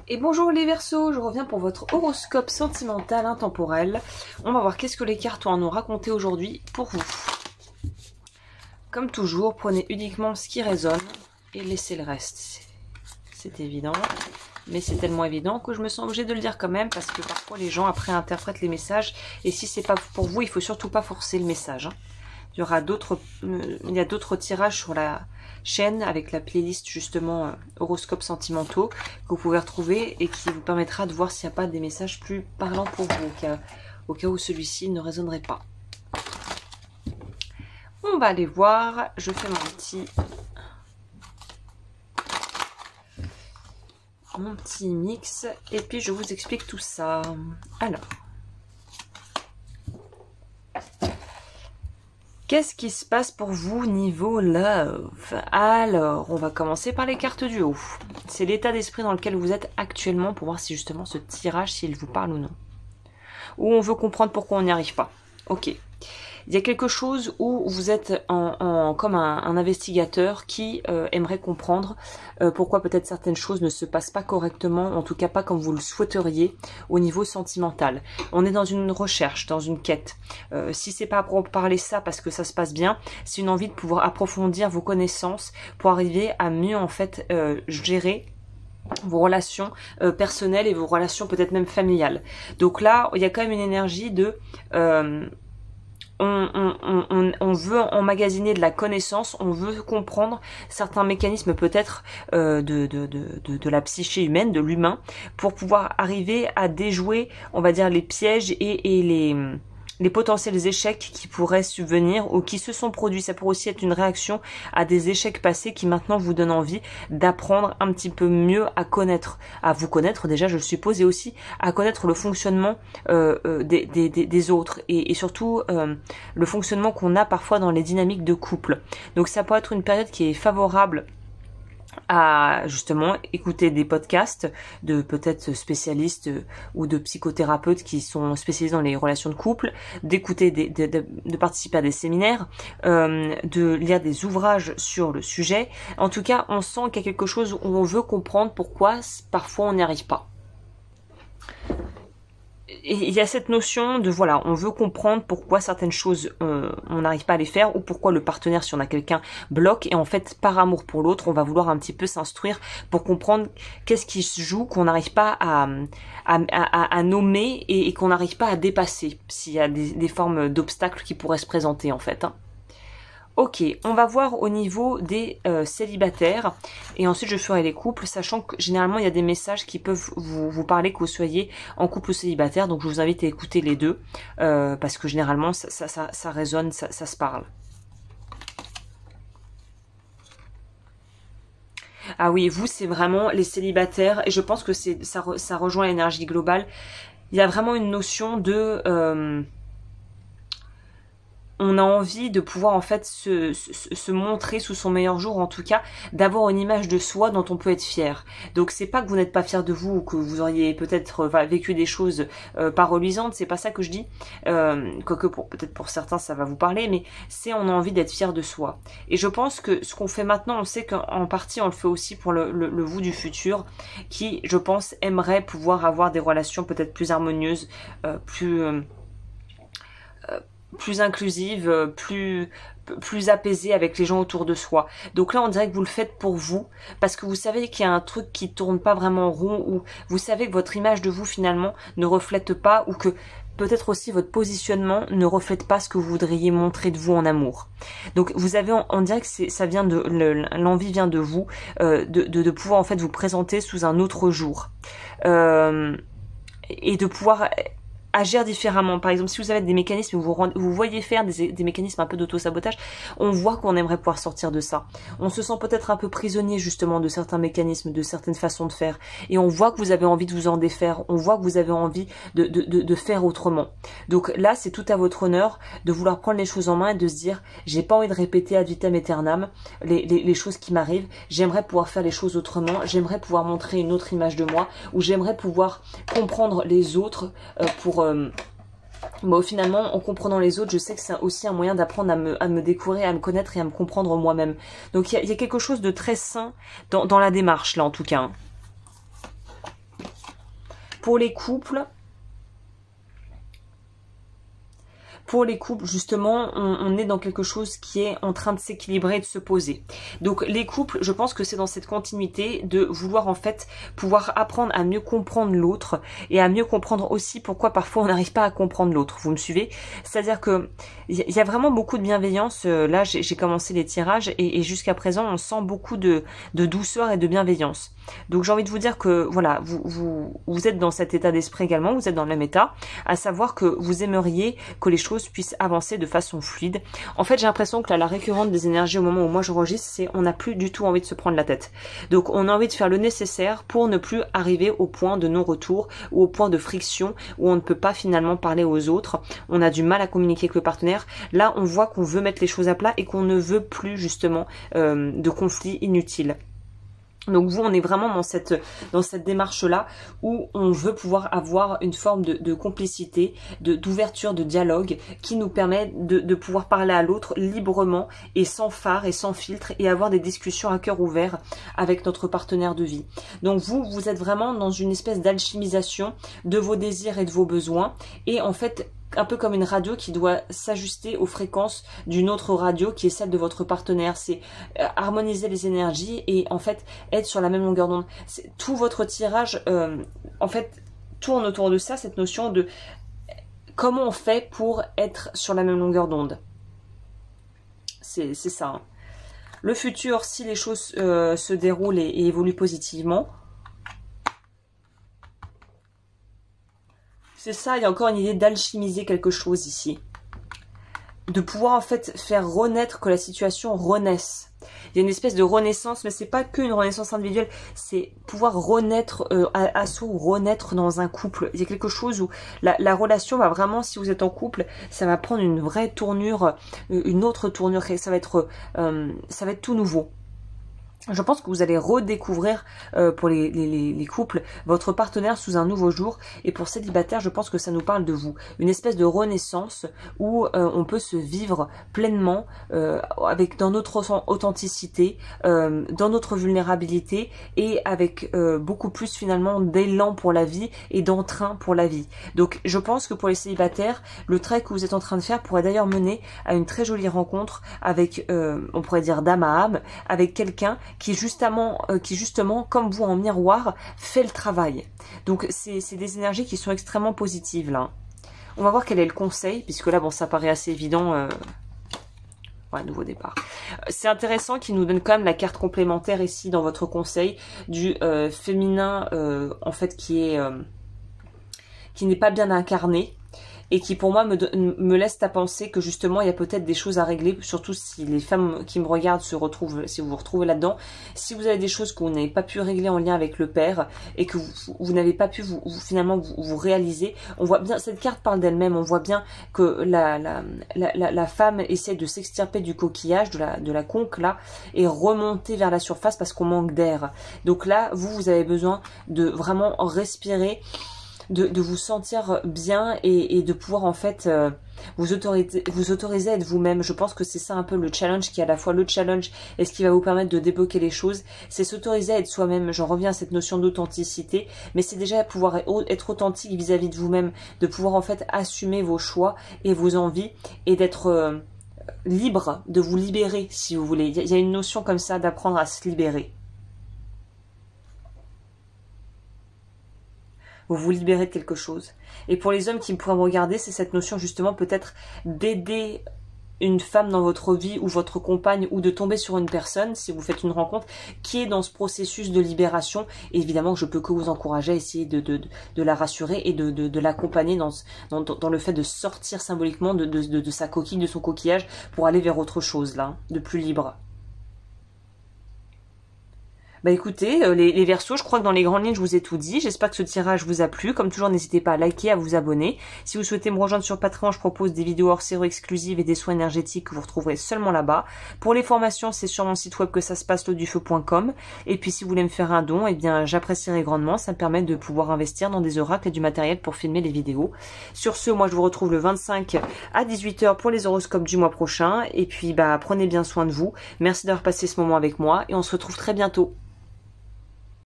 Et bonjour les Verseaux, je reviens pour votre horoscope sentimental intemporel. On va voir qu'est-ce que les cartes ont à nous raconter aujourd'hui pour vous. Comme toujours, prenez uniquement ce qui résonne et laissez le reste. C'est évident, mais c'est tellement évident que je me sens obligée de le dire quand même parce que parfois les gens après interprètent les messages et si c'est pas pour vous, il faut surtout pas forcer le message. Il y a d'autres tirages sur la chaîne avec la playlist justement horoscopes sentimentaux que vous pouvez retrouver et qui vous permettra de voir s'il n'y a pas des messages plus parlants pour vous au cas où celui-ci ne résonnerait pas. On va aller voir, je fais mon petit mix et puis je vous explique tout ça. Alors, qu'est-ce qui se passe pour vous niveau love? Alors, on va commencer par les cartes du haut. C'est l'état d'esprit dans lequel vous êtes actuellement pour voir si justement ce tirage, s'il vous parle ou non. Ou on veut comprendre pourquoi on n'y arrive pas. Ok. Il y a quelque chose où vous êtes comme un investigateur qui aimerait comprendre pourquoi peut-être certaines choses ne se passent pas correctement, en tout cas pas comme vous le souhaiteriez au niveau sentimental. On est dans une recherche, dans une quête. Si c'est pas pour parler ça parce que ça se passe bien, c'est une envie de pouvoir approfondir vos connaissances pour arriver à mieux en fait gérer vos relations personnelles et vos relations peut-être même familiales. Donc là, il y a quand même une énergie de... on veut emmagasiner de la connaissance, on veut comprendre certains mécanismes peut-être de la psyché humaine, de l'humain, pour pouvoir arriver à déjouer, on va dire, les pièges et les potentiels échecs qui pourraient subvenir ou qui se sont produits. Ça pourrait aussi être une réaction à des échecs passés qui maintenant vous donnent envie d'apprendre un petit peu mieux à connaître, à vous connaître déjà je le suppose, et aussi à connaître le fonctionnement des autres et surtout le fonctionnement qu'on a parfois dans les dynamiques de couple. Donc ça peut être une période qui est favorable à justement écouter des podcasts de peut-être spécialistes ou de psychothérapeutes qui sont spécialisés dans les relations de couple, d'écouter de participer à des séminaires, de lire des ouvrages sur le sujet. En tout cas, on sent qu'il y a quelque chose où on veut comprendre pourquoi parfois on n'y arrive pas. Et il y a cette notion de, voilà, on veut comprendre pourquoi certaines choses, on n'arrive pas à les faire, ou pourquoi le partenaire, si on a quelqu'un, bloque, et en fait, par amour pour l'autre, on va vouloir un petit peu s'instruire pour comprendre qu'est-ce qui se joue, qu'on n'arrive pas à nommer, et qu'on n'arrive pas à dépasser, s'il y a des formes d'obstacles qui pourraient se présenter, en fait, hein. Ok, on va voir au niveau des célibataires et ensuite je ferai les couples, sachant que généralement il y a des messages qui peuvent vous parler que vous soyez en couple ou célibataire, donc je vous invite à écouter les deux parce que généralement ça résonne, ça se parle. Ah oui, vous c'est vraiment les célibataires et je pense que ça rejoint l'énergie globale. Il y a vraiment une notion de... on a envie de pouvoir en fait se montrer sous son meilleur jour, en tout cas d'avoir une image de soi dont on peut être fier. Donc c'est pas que vous n'êtes pas fier de vous ou que vous auriez peut-être vécu des choses pas reluisantes, c'est pas ça que je dis, quoique peut-être pour certains ça va vous parler, mais c'est on a envie d'être fier de soi. Et je pense que ce qu'on fait maintenant, on sait qu'en partie on le fait aussi pour le vous du futur, qui je pense aimerait pouvoir avoir des relations peut-être plus harmonieuses, plus inclusive, plus apaisée avec les gens autour de soi. Donc là, on dirait que vous le faites pour vous, parce que vous savez qu'il y a un truc qui tourne pas vraiment rond, ou vous savez que votre image de vous, finalement, ne reflète pas, ou que peut-être aussi votre positionnement ne reflète pas ce que vous voudriez montrer de vous en amour. Donc vous avez, on dirait que ça vient de, l'envie vient de vous, de pouvoir en fait vous présenter sous un autre jour. Et de pouvoir... agir différemment. Par exemple, si vous avez des mécanismes, vous voyez faire des mécanismes un peu d'auto-sabotage, on voit qu'on aimerait pouvoir sortir de ça. On se sent peut-être un peu prisonnier justement de certains mécanismes, de certaines façons de faire. Et on voit que vous avez envie de vous en défaire. On voit que vous avez envie de faire autrement. Donc là, c'est tout à votre honneur de vouloir prendre les choses en main et de se dire, j'ai pas envie de répéter ad vitam aeternam les choses qui m'arrivent. J'aimerais pouvoir faire les choses autrement. J'aimerais pouvoir montrer une autre image de moi, ou j'aimerais pouvoir comprendre les autres pour bon, finalement, en comprenant les autres, je sais que c'est aussi un moyen d'apprendre à me découvrir, à me connaître et à me comprendre moi-même. Donc il y a quelque chose de très sain dans la démarche, là, en tout cas. Pour les couples, justement, on est dans quelque chose qui est en train de s'équilibrer et de se poser. Donc les couples, je pense que c'est dans cette continuité de vouloir en fait pouvoir apprendre à mieux comprendre l'autre et à mieux comprendre aussi pourquoi parfois on n'arrive pas à comprendre l'autre. Vous me suivez? C'est-à-dire que il y a vraiment beaucoup de bienveillance. Là, j'ai commencé les tirages et jusqu'à présent, on sent beaucoup de douceur et de bienveillance. Donc j'ai envie de vous dire que voilà, vous êtes dans cet état d'esprit également, vous êtes dans le même état, à savoir que vous aimeriez que les choses puissent avancer de façon fluide. En fait, j'ai l'impression que là, la récurrente des énergies au moment où moi j'enregistre, c'est on n'a plus du tout envie de se prendre la tête. Donc on a envie de faire le nécessaire pour ne plus arriver au point de non-retour ou au point de friction où on ne peut pas finalement parler aux autres. On a du mal à communiquer avec le partenaire. Là, on voit qu'on veut mettre les choses à plat et qu'on ne veut plus justement de conflits inutiles. Donc vous, on est vraiment dans cette démarche-là où on veut pouvoir avoir une forme de complicité, d'ouverture, de dialogue qui nous permet de pouvoir parler à l'autre librement et sans phare et sans filtre et avoir des discussions à cœur ouvert avec notre partenaire de vie. Donc vous êtes vraiment dans une espèce d'alchimisation de vos désirs et de vos besoins et en fait, un peu comme une radio qui doit s'ajuster aux fréquences d'une autre radio qui est celle de votre partenaire. C'est harmoniser les énergies et en fait être sur la même longueur d'onde. Tout votre tirage en fait tourne autour de ça, cette notion de comment on fait pour être sur la même longueur d'onde. C'est ça. Hein. Le futur, si les choses se déroulent et évoluent positivement, c'est ça, il y a encore une idée d'alchimiser quelque chose ici. De pouvoir en fait faire renaître, que la situation renaisse. Il y a une espèce de renaissance, mais c'est pas qu'une renaissance individuelle, c'est pouvoir renaître à soi ou renaître dans un couple. Il y a quelque chose où la relation va vraiment, si vous êtes en couple, ça va prendre une vraie tournure, une autre tournure, ça va être tout nouveau. Je pense que vous allez redécouvrir pour les couples votre partenaire sous un nouveau jour. Et pour célibataires, je pense que ça nous parle de vous. Une espèce de renaissance où on peut se vivre pleinement dans notre authenticité, dans notre vulnérabilité et avec beaucoup plus finalement d'élan pour la vie et d'entrain pour la vie. Donc je pense que pour les célibataires, le trait que vous êtes en train de faire pourrait d'ailleurs mener à une très jolie rencontre avec, on pourrait dire d'âme à âme, avec quelqu'un qui justement, comme vous en miroir, fait le travail. Donc c'est des énergies qui sont extrêmement positives là. On va voir quel est le conseil, puisque là, bon, ça paraît assez évident. Ouais, nouveau départ. C'est intéressant qu'il nous donne quand même la carte complémentaire ici dans votre conseil du féminin, en fait, qui n'est pas bien incarné. Et qui pour moi me laisse à penser que justement il y a peut-être des choses à régler, surtout si les femmes qui me regardent se retrouvent, si vous vous retrouvez là-dedans, si vous avez des choses que vous n'avez pas pu régler en lien avec le père et que vous n'avez pas pu finalement vous réaliser. On voit bien, cette carte parle d'elle-même, on voit bien que la femme essaie de s'extirper du coquillage, de la conque là, et remonter vers la surface parce qu'on manque d'air. Donc là, vous avez besoin de vraiment respirer, de vous sentir bien et de pouvoir en fait vous autoriser à être vous-même. Je pense que c'est ça un peu le challenge qui est à la fois le challenge et ce qui va vous permettre de débloquer les choses. C'est s'autoriser à être soi-même. J'en reviens à cette notion d'authenticité, mais c'est déjà pouvoir être authentique vis-à-vis de vous-même, de pouvoir en fait assumer vos choix et vos envies et d'être libre, de vous libérer si vous voulez. Il y a une notion comme ça d'apprendre à se libérer. Vous vous libérez de quelque chose. Et pour les hommes qui pourraient me regarder, c'est cette notion justement peut-être d'aider une femme dans votre vie ou votre compagne ou de tomber sur une personne, si vous faites une rencontre, qui est dans ce processus de libération. Et évidemment, je peux que vous encourager à essayer de la rassurer et de l'accompagner dans le fait de sortir symboliquement de sa coquille, de son coquillage pour aller vers autre chose là, de plus libre. Bah écoutez, les Verseaux, je crois que dans les grandes lignes, je vous ai tout dit. J'espère que ce tirage vous a plu. Comme toujours, n'hésitez pas à liker, à vous abonner. Si vous souhaitez me rejoindre sur Patreon, je propose des vidéos hors série exclusives et des soins énergétiques que vous retrouverez seulement là-bas. Pour les formations, c'est sur mon site web que ça se passe, lodufeu.com. Et puis si vous voulez me faire un don, eh bien j'apprécierais grandement. Ça me permet de pouvoir investir dans des oracles et du matériel pour filmer les vidéos. Sur ce, moi je vous retrouve le 25 à 18 h pour les horoscopes du mois prochain. Et puis bah prenez bien soin de vous. Merci d'avoir passé ce moment avec moi et on se retrouve très bientôt.